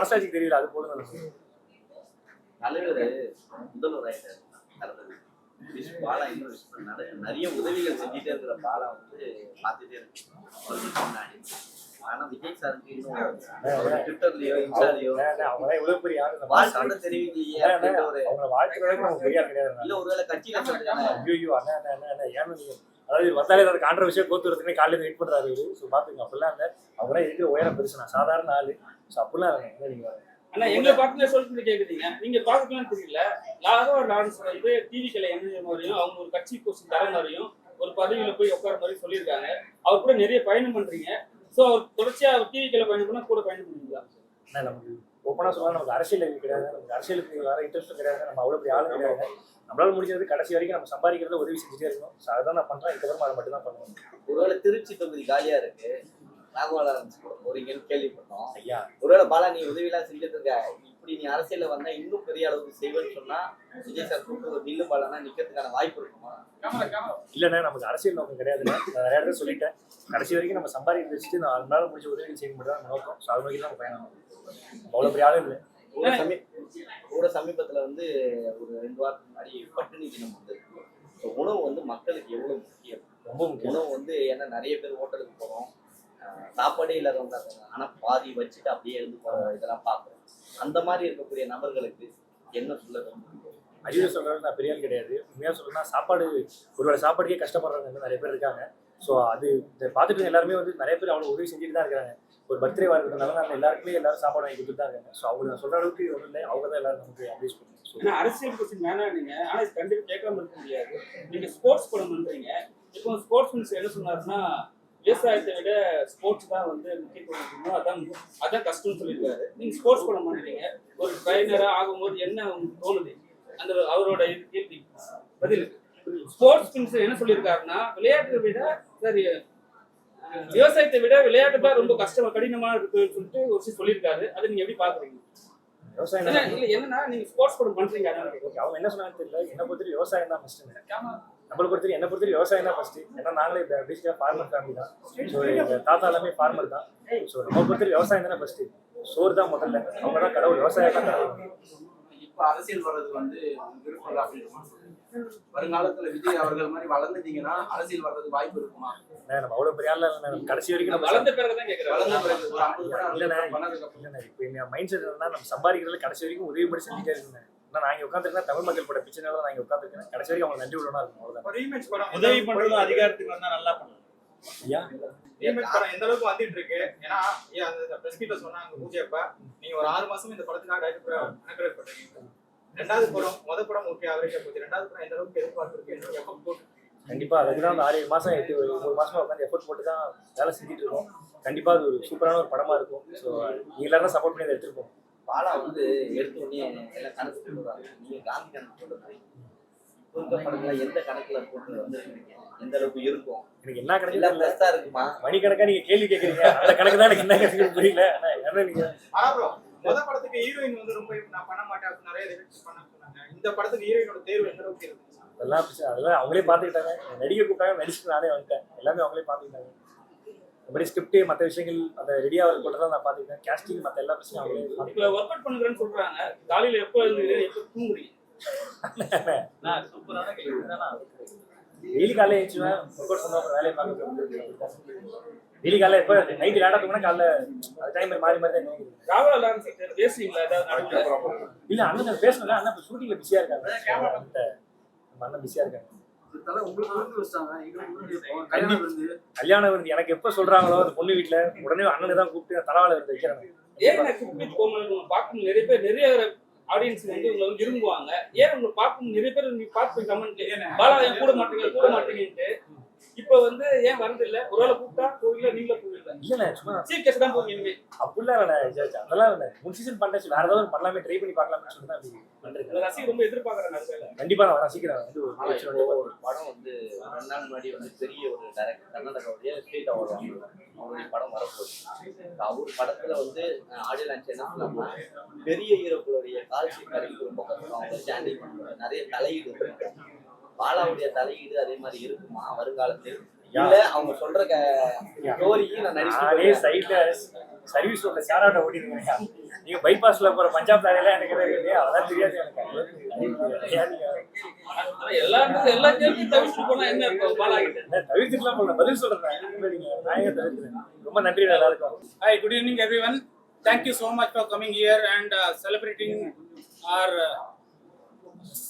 மனசாட்சிக்கு தெரியல அது போல தலைவர் முதல்வர் ஆயிட்டாரு. பாலா இன்னொரு நிறைய உதவிகள் செஞ்சுட்டே இருக்கிற பாலா வந்து பார்த்துட்டே இருக்கு முன்னாடி. ஆனா விஜய் சாருக்கு இன்னும் ட்விட்டர்லயோ இன்ஸ்டாலயோ அவங்க இவ்வளவு பெரிய வாழ்க்கை தெரிவிக்கலையே அப்படின்ற ஒரு இல்ல ஒருவேளை கட்சியில சொல்றாங்க. ஐயோ அதாவது வந்தாலே ஏதாவது கான்ட்ரவர்சியா கோத்துறதுக்குன்னு காலையில வெயிட் பண்றாரு இவரு. ஸோ பாத்துங்க அப்படிலாம் இல்லை. அவங்களாம் இருக்கிற உயரம் பெருசு, நான் சாதாரண ஆளு. ஸோ அப்படிலாம் இல்லை. நீங்க ஆனா எங்களை பார்த்து சொல்லிட்டு கேக்குறீங்க, நீங்க பாக்கலாம்னு தெரியல. லாரன்ஸ் வந்து டிவிக்கல என்ன மாதிரியும் அவங்க ஒரு கட்சி போஸ்ட் தர மாதிரியும் ஒரு பதவியில போய் உட்கார மாதிரி சொல்லியிருக்காங்க. அவர் கூட நிறைய பயணம் பண்றீங்க. ஸோ அவர் தொடர்ச்சியா டிவிக்கல பயணம் பண்ணா கூட பயணம் பண்ணுவீங்களா? நமக்கு ஓப்பனா சொல்லலாம், நமக்கு அரசியல் கிடையாது, நமக்கு அரசியலுக்கு வேற இன்ட்ரெஸ்ட் கிடையாது, நம்ம அவ்வளோ பெரிய ஆளும் கிடையாது. நம்மளால முடிஞ்சது கடைசி வரைக்கும் நம்ம சம்பாதிக்கிறத உதவி செஞ்சுட்டே இருக்கணும். ஸோ அதான் நான் பண்றேன். இதுக்கப்புறம் அதை மட்டும் தான் பண்ணுவேன். ஒருவேளை திருச்சி தொகுதி காலியா இருக்கு, ராகவாலாரன்ஸ் போறீங்கன்னு கேள்விப்பட்டோம். ஐயா ஒருவேளை பாலா நீ உதவியெல்லாம் செஞ்சுட்டு இருக்க, இப்படி நீ அரசியல்ல வந்தா இன்னும் பெரிய அளவுக்கு செய்வேன்னு சொன்னா விஜய் சார் கூப்பிட்டு ஒரு நில்லு பாலானா நிக்கிறதுக்கான வாய்ப்பு இருக்குமா? இல்லைண்ணே, நமக்கு அரசியல் நோக்கம் கிடையாதுண்ணே. நான் நிறைய இடத்துல சொல்லிட்டேன். கடைசி வரைக்கும் நம்ம சம்பாதிக்க வச்சுட்டு நான் அதனால முடிஞ்ச உதவி செய்ய முடியாது நம்ம நோக்கம். ஸோ அது நோக்கி தான் நம்ம பயணம். அவ்வளோ பெரிய ஆளும் இல்லை. கூட சமீபத்துல வந்து ஒரு 2 வாரத்துக்கு முன்னாடி பட்டினி தினம் வந்திருக்கு. உணவு வந்து மக்களுக்கு எவ்வளவு முக்கியம், ரொம்ப முக்கியம். உணவு வந்து ஏன்னா நிறைய பேர் ஹோட்டலுக்கு போறோம், சாப்பாடே இல்லாதவங்க இருக்காங்க, ஆனா பாதி வச்சுட்டு அப்படியே இருந்து இதெல்லாம் பார்க்குறோம். அந்த மாதிரி இருக்கக்கூடிய நபர்களுக்கு என்ன சொல்ல? அறிவு சொல்றது நான் பெரிய ஆள் கிடையாது. உண்மையாக சொல்லணும்னா சாப்பாடு ஒருவேளை சாப்பாடுக்கே கஷ்டப்படுறவங்க நிறைய பேர் இருக்காங்க. ஸோ அது இதை பார்த்துட்டு எல்லாருமே வந்து நிறைய பேர் அவ்வளோ உதவி செஞ்சுட்டு தான் இருக்காங்க. ஒரு பர்த்டே இருக்கிறதுனால நம்ம எல்லாருக்குமே எல்லாரும் சாப்பாடு வாங்கி கொடுத்துட்டு தான் இருக்காங்க. ஸோ அவங்க நான் சொல்ற அளவுக்கு ஒன்றும் இல்லை, அவங்க தான் எல்லாரும் நமக்கு அட்வைஸ் பண்ணுவாங்க. அரசியல் கொஸ்டின் வேணாம் நீங்க, ஆனா இது கண்டிப்பா கேட்காம இருக்க முடியாது. நீங்க ஸ்போர்ட்ஸ் படம் பண்றீங்க. இப்போ ஸ்போர்ட்ஸ் மினிஸ்டர் என்ன சொன்னாருன்னா விவசாயத்தை விட ஸ்போர்ட்ஸ் தான் வந்து முக்கியத்துவம் இருக்கணும், அதான் கஷ்டம்னு சொல்லியிருக்காரு. நீங்க ஸ்போர்ட்ஸ் படம் பண்றீங்க, ஒரு ட்ரைனரா ஆகும்போது என்ன உங்களுக்கு தோணுது? அந்த அவரோட கேள்வி பதில். ஸ்போர்ட்ஸ் மினிஸ்டர் என்ன சொல்லியிருக்காருன்னா விளையாட்டை விட சரி விவசாயத்தை விட விளையாட்டு தான் ரொம்ப கடினமா இருக்குன்னு சொல்லிட்டு ஒரு விஷயம் சொல்லியிருக்காரு. அதை நீங்க எப்படி பாக்குறீங்க? விவசாயம் இல்ல என்னன்னா நீங்க ஸ்போர்ட்ஸ் படம் பண்றீங்க, அவங்க என்ன சொன்னாங்க தெரியல. என்ன பொறுத்தவரை விவசாயம் தான் ஃபர்ஸ்ட். நம்மளை பொறுத்தவரை என்ன பொறுத்தவரை விவசாயம் தான் ஃபர்ஸ்ட். ஏன்னா நாங்களே பேசிக்காக ஃபார்மர் ஃபேமிலி தான். ஸோ எங்கள் தாத்தா எல்லாமே ஃபார்மர் தான். ஸோ நம்ம பொறுத்தவரை விவசாயம் தானே ஃபர்ஸ்ட். சோறு தான் முதல்ல, அவங்க தான் கடவுள், விவசாயம் தான் கடவுள். இப்போ அரசியல் வர்றது வந்து விருப்பம் அப்படின்னு வருங்காலத்துல விஜய் அவர்கள் மாதிரி வளர்ந்துட்டீங்கன்னா அரசியல் வர்றதுக்கு வாய்ப்பு இருக்குமா? நம்ம அவ்வளவு பெரிய ஆள் இல்லை. கடைசி வரைக்கும் நம்ம வளர்ந்த பிறகுதான் கேட்கிறேன். இல்லைண்ணே, இப்போ என் மைண்ட் செட் என்னன்னா நம்ம சம்பாதிக்கிறதுல கடைசி வரைக்கும் உதவி பண்ணி செஞ்சுட்டே இருக்குங்க. நான் நாங்கள் உட்காந்துருக்கேன், தமிழ் மக்கள் பட பிச்சைனால நான் இங்கே உட்காந்துருக்கேன். கடைசி வரைக்கும் அவங்க நன்றி விடணும் இருக்கும். அவ்வளோதான். உதவி பண்றதும் அதிகாரத்துக்கு வந்தா நல்லா பண்ணுவோம். ஐயா எந்த அளவுக்கு வந்துட்டு இருக்கு? ஏன்னா அந்த பிரஸ் மீட்ல சொன்னாங்க பூஜை அப்ப நீங்க ஒரு 6 மாசம் இந்த படத்துக்காக டைரக்டர் பண்றீங்க. 2வது படம் முதல் படம் ஓகே ஆவரேஜா போச்சு. 2வது படம் எந்த அளவுக்கு எதிர்பார்ப்பு இருக்கு? எஃபர்ட் போட்டு கண்டிப்பா அதுக்கு தான் 6 மாசம் 3 மாசமா உட்காந்து எஃபர்ட் போட்டு தான் வேலை செஞ்சுட்டு இருக்கோம். கண்டிப்பா அது ஒரு சூப்பரான ஒரு படமா இருக்கும். ஸோ நீங்க எல்லாரும் சப்போர்ட் பண்ணி அதை எடுத்துருப்போம். பாலா வந்து எடுத்த உடனே எல்லாம் கணக்கு போடுறாங்க. நீங்க காந்தி கணக்கு போடுறீங்க. இப்போ படங்களை எந்த கணக்குல போட்டு வந்து எந்த அளவுக்கு இருக்கும்? எனக்கு என்ன கணக்கு பெஸ்டா இருக்குமா? மணிக்கணக்கா நீங்க கேள்வி கேட்குறீங்க. அந்த கணக்கு தான் எனக்கு என்ன கணக்கு புரியல. ஏன்னா நீங்க முதல் படத்துக்கு ஹீரோயின் வந்து ரொம்ப நான் பண்ண மாட்டேன் நிறைய ரிஜெக்ட் பண்ண சொன்னாங்க. இந்த படத்துக்கு ஹீரோயினோட தேர்வு எந்த அளவுக்கு இருக்கு? அதெல்லாம் அவங்களே பார்த்துக்கிட்டாங்க. நடிகை கூப்பிட்டாங்க, நடிச்சுட்டு நானே வந்துட்டேன். எல்லாமே அவங்களே பார்த்துக்கிட்டாங்க. மறுபடி ஸ்கிரிப்ட் மற்ற விஷயங்கள் அந்த ரெடியா கொண்டு நான் பார்த்துக்கிட்டேன். கேஸ்டிங் மற்ற எல்லா பிரச்சனையும் அவங்களே. இப்போ ஒர்க் அவுட் பண்ணுறேன்னு சொல்றாங்க. காலையில எப்போ தூங்குறீங்க? சூப்பரான கேள்வி தான். டெய்லி காலையில் எழுந்துச்சுவேன், ஒர்க் அவுட் பண்ணுவோம், வேலையை பார்க்க. டெய்லி காலையில் எப்போ நைட்டு லேட்டாக தூங்கினா காலைல அது டைம் மாறி மாறி தான் பேசுறீங்களா ஏதாவது? இல்லை அண்ணன் பேசணும். அண்ணன் இப்போ ஷூட்டிங்கில் பிஸியாக இருக்காங்க. அண்ணன் பிஸியாக இருக்காங்க. கல்யாணம் வந்து எனக்கு எப்ப சொல்றாங்களோ அந்த பொண்ணு வீட்டுல உடனே அண்ணனை தான் கூப்பிட்டு தலவாழை வந்து வைக்கிறாங்க. பார்க்கணும் நிறைய பேர், நிறைய ஆடியன்ஸ் வந்து உங்களை வந்து விரும்புவாங்க. ஏன் உங்களை பார்க்கணும் நிறைய பேர் நீ பார்த்து கமெண்ட் பாலா என் கூட மாட்டீங்கன்ட்டு. இப்ப வந்து ஏன் வரது இல்ல? ஒருவேளை கூப்பிட்டா கோவில நீங்கள போவீங்க? இல்ல சும்மா சீஃப் கெஸ்ட் தான் போவீங்க. அப்படிலாம் இல்ல, அதெல்லாம் இல்ல. முன் சீசன் பண்ணிட்டு வேற ஏதாவது பண்ணலாமே, ட்ரை பண்ணி பார்க்கலாம்னு சொல்லி தான் பண்றேன். ரசிகர் ரொம்ப எதிர்பார்க்கறாங்க. கண்டிப்பா நான் ரசிக்கிறேன். வந்து ஒரு படம் வந்து 2 நாள் முன்னாடி வந்து பெரிய ஒரு டைரக்டர் கர்நாடகாவுடைய ஸ்டேட் அவார்டு வாங்குவாங்க. அவருடைய படம் வரப்போகுது. அவர் படத்துல வந்து ஆடியோ லான்ச் என்ன பண்ணலாம்னா பெரிய ஹீரோக்களுடைய கால்சி கரைக்கு ரொம்ப கஷ்டம். அவங்க ஸ்டாண்டிங் பண்ணுவாங்க. நிறைய தலையீடு இருக்கு. பாலாவுடைய தலையீடு அதே மாதிரி இருக்குமா வருங்காலத்தில்? இல்ல அவங்க சொல்ற ஸ்டோரிக்கு நான் நடிச்சே சர்வீஸ் ரோட்ல சேராட்டை ஓட்டிருக்கீங்க. நீங்க பைபாஸ்ல போற பஞ்சாப் தாரையெல்லாம் எனக்கு தெரியாது, அதெல்லாம் தெரியாது எனக்கு. எல்லா கேள்வியும் தவிர்த்து போனா என்ன இருக்கும் பாலாகிட்டு. தவிர்த்துலாம் போல பதில் சொல்றேன். நான் எங்க தவிர்க்கிறேன். ரொம்ப நன்றி எல்லாருக்கும். Hi, good evening, everyone. Thank you so much for coming here and celebrating our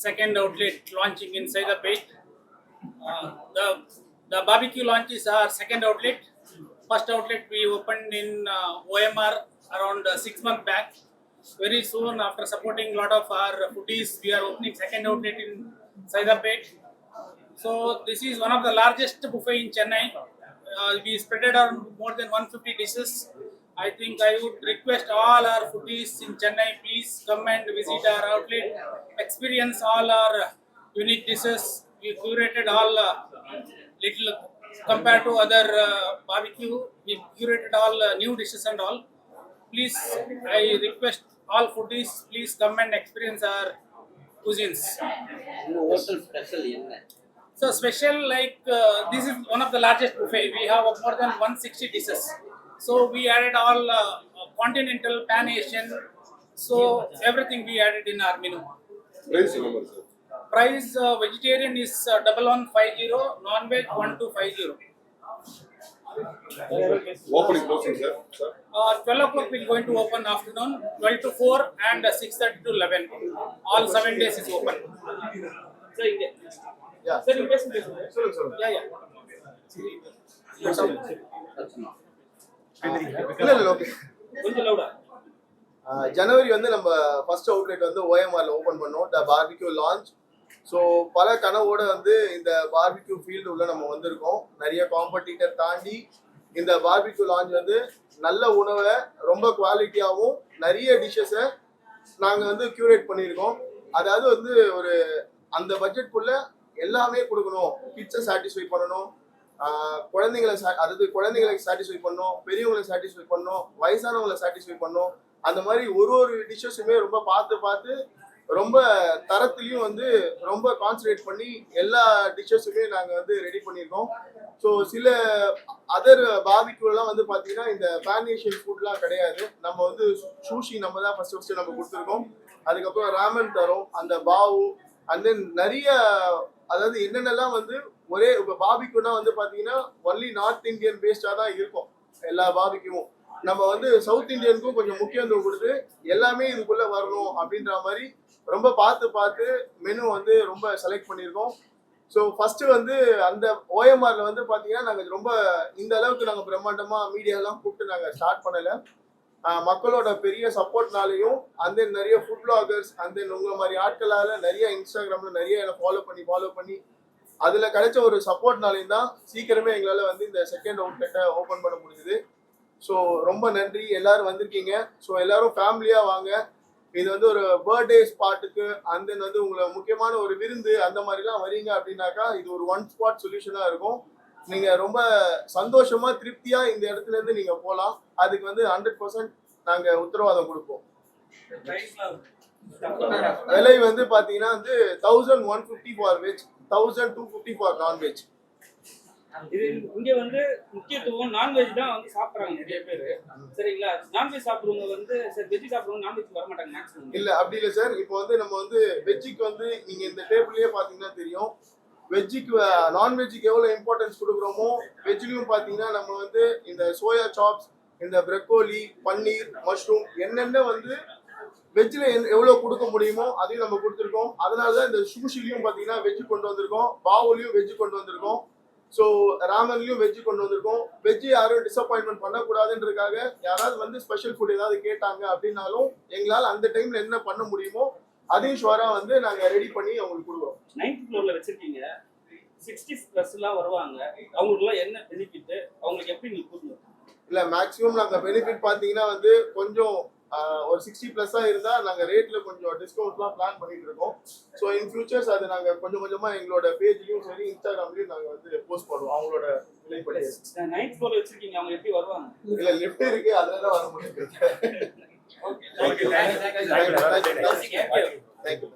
second outlet launching in Saidapet. The barbecue launch is our second outlet. First outlet we opened in OMR around 6 months back. Very soon, after supporting a lot of our foodies, we are opening second outlet in Saidapet. So this is one of the largest buffet in Chennai. We spread it on more than 150 dishes. I think I would request all our foodies in Chennai, please come and visit our outlet, experience all our unique dishes. We curated all little compared to other barbecue. We curated all new dishes and all. Please, I request all foodies, please come and experience our cuisines. உங்க hotel special என்ன? So special like this is one of the largest buffet. We have more than 160 dishes. So we added all continental, Pan Asian. So everything we added in our menu. Price number, sir. Price vegetarian is 1150, non-veg 1250. Opening closing, sir. 12 o'clock we're going to open afternoon, 12 to 4 and 6:30 to 11. All 7 days is open. Sir இங்க sir நீங்க பேசுங்க. Yeah, yeah. இல்ல okay. கொஞ்சம் லவுடா. ஜனவரி வந்து நம்ம first outlet வந்து ஓஎம்ஆர்ல open பண்ணோம், த barbecue launch. So பல கனவோட வந்து இந்த பார்பிக்யூ ஃபீல்டு உள்ள நம்ம வந்திருக்கோம். நிறைய காம்படிட்டர் தாண்டி இந்த பார்பிக்யூ லான்ச் வந்து நல்ல உணவை ரொம்ப குவாலிட்டியாகவும் நிறைய டிஷ்ஷஸை நாங்கள் வந்து கியூரேட் பண்ணியிருக்கோம். அதாவது வந்து ஒரு அந்த பட்ஜெட்குள்ள எல்லாமே கொடுக்கணும், கிட்ஸை சாட்டிஸ்ஃபை பண்ணணும், குழந்தைங்களை சாட்டிஸ்ஃபை பண்ணணும், பெரியவங்களை சாட்டிஸ்ஃபை பண்ணணும், வயசானவங்களை சாட்டிஸ்ஃபை பண்ணணும். அந்த மாதிரி ஒரு டிஷ்ஷஸுமே ரொம்ப பார்த்து ரொம்ப தரத்துலையும் வந்து ரொம்ப கான்சன்ட்ரேட் பண்ணி எல்லா டிஷ்ஷஸுமே நாங்கள் வந்து ரெடி பண்ணியிருக்கோம். ஸோ சில அதர் பார்பிக்யூலாம் வந்து பார்த்தீங்கன்னா இந்த பேன் ஏஷியன் ஃபுட்லாம் கிடையாது. நம்ம வந்து சூஷி நம்ம தான் ஃபர்ஸ்ட் நம்ம கொடுத்துருக்கோம். அதுக்கப்புறம் ராமன் தரோம், அந்த பாவு, அண்ட் தென் நிறைய அதாவது என்னென்னலாம் வந்து ஒரே இப்போ பார்பிக்யூனா வந்து பார்த்தீங்கன்னா ஒன்லி நார்த் இந்தியன் பேஸ்டாக தான் இருக்கும் எல்லா பார்பிக்யூவும். நம்ம வந்து சவுத் இந்தியனுக்கும் கொஞ்சம் முக்கியத்துவம் கொடுத்து எல்லாமே இதுக்குள்ளே வரணும் அப்படின்ற மாதிரி ரொம்ப பார்த்து மெனு வந்து ரொம்ப செலக்ட் பண்ணியிருக்கோம். ஸோ ஃபஸ்ட்டு வந்து அந்த ஓஎம்ஆரில் வந்து பார்த்தீங்கன்னா நாங்கள் ரொம்ப இந்த அளவுக்கு நாங்கள் பிரம்மாண்டமாக மீடியாலாம் கூப்பிட்டு நாங்கள் ஸ்டார்ட் பண்ணலை. மக்களோட பெரிய சப்போர்ட்னாலையும் அண்ட் தென் நிறைய ஃபுட் பிளாகர்ஸ் அண்ட் தென் உங்களை மாதிரி ஆட்களால் நிறைய இன்ஸ்டாகிராமில் நிறைய என்னை ஃபாலோ பண்ணி அதில் கிடைச்ச ஒரு சப்போர்ட்னாலையும் தான் சீக்கிரமே எங்களால் வந்து இந்த செகண்ட் அவுட்லெட்டை ஓப்பன் பண்ண முடியுது. ஸோ ரொம்ப நன்றி, எல்லாரும் வந்திருக்கீங்க. ஸோ எல்லாரும் ஃபேமிலியாக வாங்க. இது வந்து ஒரு பர்த்டே ஸ்பாட்டுக்கு அண்ட் தென் வந்து உங்களை முக்கியமான ஒரு விருந்து அந்த மாதிரிலாம் வரீங்க அப்படின்னாக்கா இது ஒரு ஒன் ஸ்பாட் சொல்யூஷனாக இருக்கும். நீங்கள் ரொம்ப சந்தோஷமாக திருப்தியாக இந்த இடத்துல இருந்து நீங்கள் போகலாம். அதுக்கு வந்து 100% நாங்கள் உத்தரவாதம் கொடுப்போம். விலை வந்து பார்த்தீங்கன்னா வந்து 1150 ஃபார் வெஜ், 1250 ஃபார் நான்வெஜ். இது இங்க வந்து முக்கியத்துவம் நான்வெஜ் தான் வந்து சாப்பிட்றாங்க நிறைய பேர். சரிங்களா? நான்வெஜ் சாப்பிடுறவங்க வந்து சரி வெஜ் சாப்பிடுறவங்க நான்வெஜ் வர மாட்டாங்க மேக்ஸிமம். இல்லை அப்படி இல்லை சார். இப்போ வந்து நம்ம வந்து வெஜ்ஜுக்கு வந்து நீங்கள் இந்த டேபிள்லேயே பார்த்தீங்கன்னா தெரியும், வெஜ்ஜுக்கு நான்வெஜ்ஜுக்கு எவ்வளோ இம்பார்ட்டன்ஸ் கொடுக்குறோமோ வெஜ்லேயும் பார்த்தீங்கன்னா நம்ம வந்து இந்த சோயா சாப்ஸ், இந்த ப்ரக்கோலி, பன்னீர், மஷ்ரூம் என்னென்ன வந்து வெஜ்ஜில் எவ்வளோ கொடுக்க முடியுமோ அதையும் நம்ம கொடுத்துருக்கோம். அதனால தான் இந்த சூஷிலையும் பார்த்தீங்கன்னா வெஜ்ஜு கொண்டு வந்திருக்கோம், பாவுலையும் வெஜ்ஜு கொண்டு வந்திருக்கோம், ஸோ ராமன்லையும் வெஜ்ஜு கொண்டு வந்திருக்கோம். வெஜ்ஜு யாரும் டிசப்பாயின்மெண்ட் பண்ணக்கூடாதுன்றதுக்காக யாராவது வந்து ஸ்பெஷல் ஃபுட் ஏதாவது கேட்டாங்க அப்படின்னாலும் எங்களால் அந்த டைமில் என்ன பண்ண முடியுமோ அதையும் ஷுவராக வந்து நாங்கள் ரெடி பண்ணி அவங்களுக்கு கொடுக்குறோம். 9th ஃப்ளோர்ல வச்சிருக்கீங்க, 60+ வருவாங்க, அவங்களுக்குலாம் என்ன பெனிஃபிட், அவங்களுக்கு எப்படி நீங்க கூட்டணும்? இல்லை மேக்ஸிமம் நாங்கள் பெனிஃபிட் பார்த்தீங்கன்னா வந்து கொஞ்சம் ஒரு 60+ இருந்தால் நாங்கள் ரேட்டில் கொஞ்சம் டிஸ்கவுண்ட்லாம் பிளான் பண்ணிட்டு இருக்கோம். ஸோ இன் ஃபியூச்சர்ஸ் அது நாங்கள் கொஞ்சமாக எங்களோட பேஜ்லையும் சரி இன்ஸ்டாகிராம்லையும் நாங்கள் வந்து போஸ்ட் பண்ணுவோம் அவங்களோட விலைப்படி. 9th ஃப்ளோர்ல வச்சிருக்கீங்க, அவங்க எப்படி வருவாங்க? இல்லை லிஃப்ட் இருக்கு, அதில் தான் வர முடியுது. Okay, thank you. தேங்க்யூ.